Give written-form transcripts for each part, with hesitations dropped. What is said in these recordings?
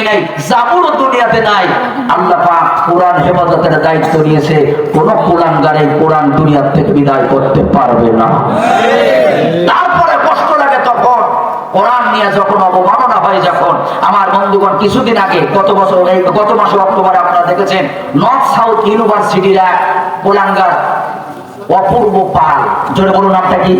দুনিয়ায় নাই, জাবুরও দুনিয়াতে নাই। আল্লাহ পাক কোরআন হেফাজতের দায়িত্ব নিয়েছে। কোন কোরআনগারে কোরআন দুনিয়ার থেকে বিদায় করতে পারবে না। তারপরে কষ্ট লাগে তখন কোরআন নিয়ে যখন অবমাননা হয়। যখন আমার বন্ধুগণ কিছুদিন আগে গত মাসে অক্টোবরে আপনারা দেখেছেন নর্থ সাউথ ইউনিভার্সিটির এক কোলাঙ্গার অপূর্ব পাল, জোরে বলুন নামটা কি?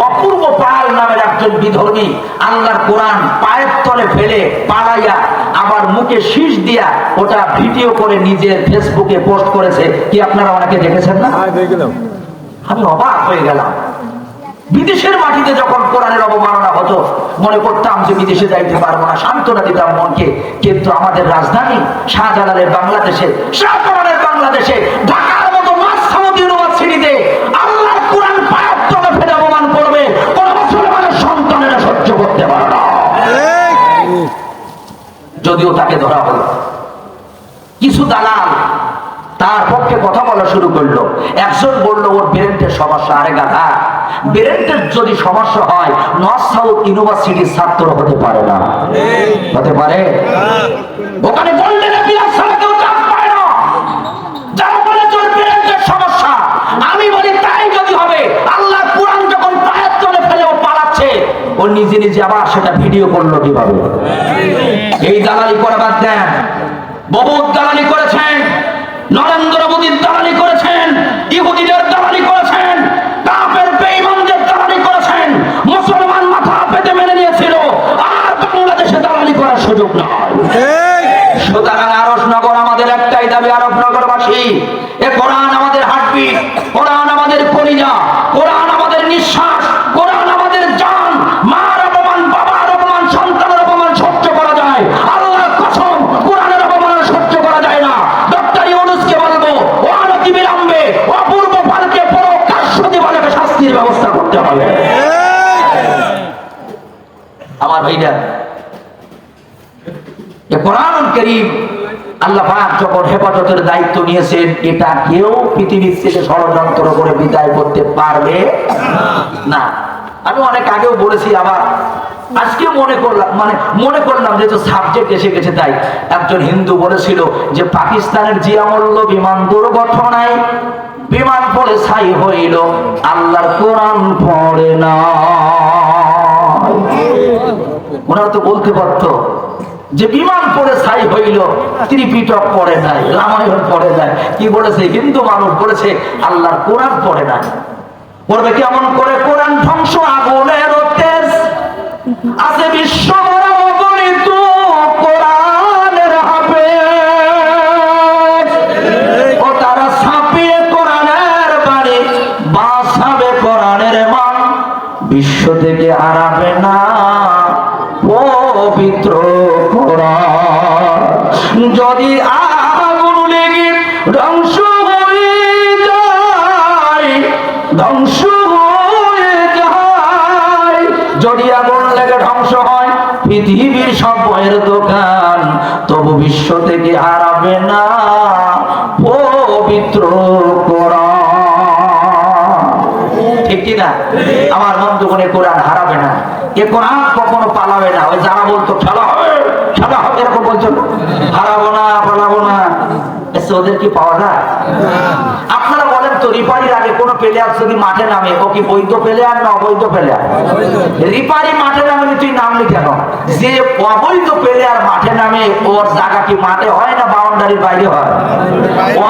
অপূর্ব পাল নামের একজন বিধর্মী আল্লাহর কোরআন পায়ের তলে ফেলে পালাইয়া আবার মুখে শীষ দিয়া ওটা ভিডিও করে নিজের ফেসবুকে পোস্ট করেছে। কি আপনারা অনেকে দেখেছেন না? আমি অবাক হয়ে গেলাম। বিদেশের মাটিতে যখন কোরআনের অবমাননা হতো মনে করতাম যে বিদেশে যাইতে পারবো না, সান্ত্বনা দিতাম মনকে। কিন্তু আমাদের রাজধানী শাহজালালের বাংলাদেশে, শাহজালালের বাংলাদেশে, ঢাকার মতো নর্থ সাউথ ইউনিভার্সিটিতে আল্লাহর কোরআন পায়ের তলে ফেলে অপমান করবে কোন মুসলমানের সন্তানেরা সহ্য করতে পারে না। যদিও তাকে ধরা হলো, কিছু দালাল তার পক্ষে কথা বলা শুরু করলো। একজন বলল ওর ব্রেনের সমস্যা। আরে গাধা, ব্রেনের যদি সমস্যা হয় নর্থ সাউথ ইউনিভার্সিটির ছাত্র হতে পারে না। হতে পারে? ওখানে বললে না বিরাট সারা কেউ চাপ পায় না। যারা বলে তোর ব্রেনের সমস্যা, আমি বলি তাই যদি হবে। আল্লাহ কোরআন যখন পায়ের তলে ফেলে ও পালাচ্ছে, ও নিজে নিজে আবার সেটা ভিডিও করলো কিভাবে? এই দালালি করা বাদ দেন। বহুত দালালি করেছেন, নরেন্দ্র মোদীর দালালি করেছেন, ইহুদিদের দালালি করেছেন, কাফের বেঈমানদের দালালি করেছেন। মুসলমান মাথা পেতে মেনে নিয়েছিল, আর বাংলাদেশে দালালি করার সুযোগ নয়। সুতরাং আরশনগর আমাদের একটাই দাবি, আরশনগরবাসী, এ কোরআন আমাদের হার্টবিট, কোরআন আমাদের কলিজা, কোরআন আমাদের নিঃশ্বাস, কোরআন আমাদের জান। মার অপমান, বাবার অপমান, সন্তানের অপমান সহ্য করা যায়, আল্লাহর কসম কোরআনের অপমান সহ্য করা যায় না। ডক্টর ইউনূসকে বলবো ও অনতি বিলম্বে অপূর্ব পালকে প্রকাশ্যে বলে শাস্তির ব্যবস্থা করতে হবে। আমার ভাইরা, কোরআনুল কারীম আল্লাহ পাক যখন হেফাজতের দায়িত্ব নিয়েছেন, এটা কেউ পৃথিবীর থেকে ষড়যন্ত্র করে বিদায় করতে পারবে না। আমি অনেক আগেও বলেছি, আবার আজকে মনে করলাম যে সাবজেক্ট এসে গেছে, তাই একজন হিন্দু বলেছিল যে পাকিস্তানের জিয়া মল্ল বিমান দুর্ঘটনায় বিমান পড়ে ছাই হইল, আল্লাহর কোরআন পড়ে না। ওনারা তো বলতে পারতো যে বিমান পড়ে ছাই হইল, ত্রিপিটক পড়ে নাই, রামায়ণ পড়ে নাই। কি বলেছে? হিন্দু মানুষ বলেছে আল্লাহর কোরআন পড়ে নাই। পড়বে কেমন করে? কোরআন ধ্বংস আগুনের তেজ আছে বিশ্ব বড় অগণিত কোরআনের হাফেজ, ও তারা ছাপিয়ে কোরআনের বাণী বাঁচাবে কোরআনের মান, বিশ্ব থেকে হারাবে না পবিত্র কোরআন। যদি আগুন লেগে ধ্বংস হয়ে যায়, ধ্বংস হয়ে যায়, যদি আগুন লেগে ধ্বংস হয় পৃথিবীর সব বইয়ের দোকান, তবু বিশ্ব থেকে হারাবে না পবিত্র কোরআন। ঠিক কি না? আমার বন্ধুগণে, কোরআন হারাবে না, এ কোরআন কখনো পালাবে না। ওই যারা বলতো খেলা হবে, খেলা হবে, এরকম বলছো, হারাবো না, পালাবো না, ওদের কি পাওয়া যায়? আপনারা বলেন তো, রিফারির আগে কোন প্লেয়ার যদি মাঠে নামে, ও কি বৈধ প্লেয়ার না অবৈধ প্লেয়ার? রিফারি মাঠে নামে, তুই নামলি কেন? যে অবৈধ প্লেয়ার মাঠে নামে, ওর জায়গা কি মাঠে হয় না বাউন্ডারির বাইরে হয়?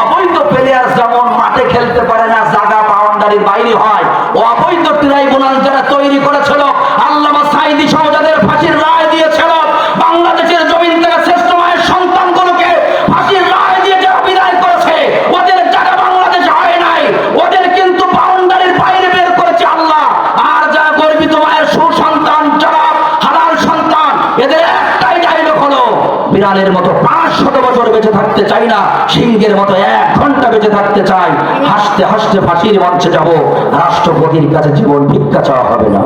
অবৈধ প্লেয়ার যেমন মাঠে খেলতে পারে না, জায়গা বাউন্ডারির বাইরে হয়। অবৈধ ট্রাইব্যুনাল যারা তৈরি করেছিল, আল্লামা সাঈদী সহ যাদের ফাঁসির রায় দিয়েছিল, বাংলাদেশের জমিন থেকে শ্রেষ্ঠ মায়ের সন্তানগুলোকে ফাঁসির রায় দিয়ে যারা বিদায় করেছে, ওদের জায়গা বাংলাদেশে হয় নাই, ওদের কিন্তু বাউন্ডারির বাইরে বের করেছে আল্লাহ। আর যারা গর্বিত মায়ের সুসন্তান, যারা হালাল সন্তান, এদের একটাই ডায়লগ হলো, বিড়ালের মতো 500 বছর বেঁচে থাকতে চাই না, সিংহের মতো 1 ঘন্টা বেঁচে থাকতে চাই। হাসতে হাসতে ফাঁসির মঞ্চে যাব, রাষ্ট্রপতির কাছে জীবন ভিক্ষা চাওয়া হবে না।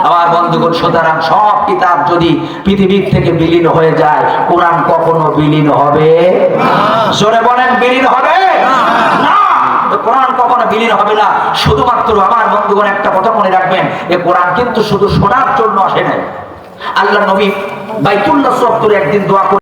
আমার বন্ধুগণ, সুতরাং সব কিতাব যদি পৃথিবীর থেকে বিলীন হয়ে যায়, কোরআন কখনো বিলীন হবে? জোরে বলেন, বিলীন হবে না। কোরআন কখনো বিলীন হবে না। শুধুমাত্র আমার বন্ধুগণ একটা কথা মনে রাখবেন, এ কোরআন কিন্তু শুধু শোনার জন্য আসে নাই। আল্লাহ নবী বাইতুল্লাহ চত্বরে একদিন দোয়া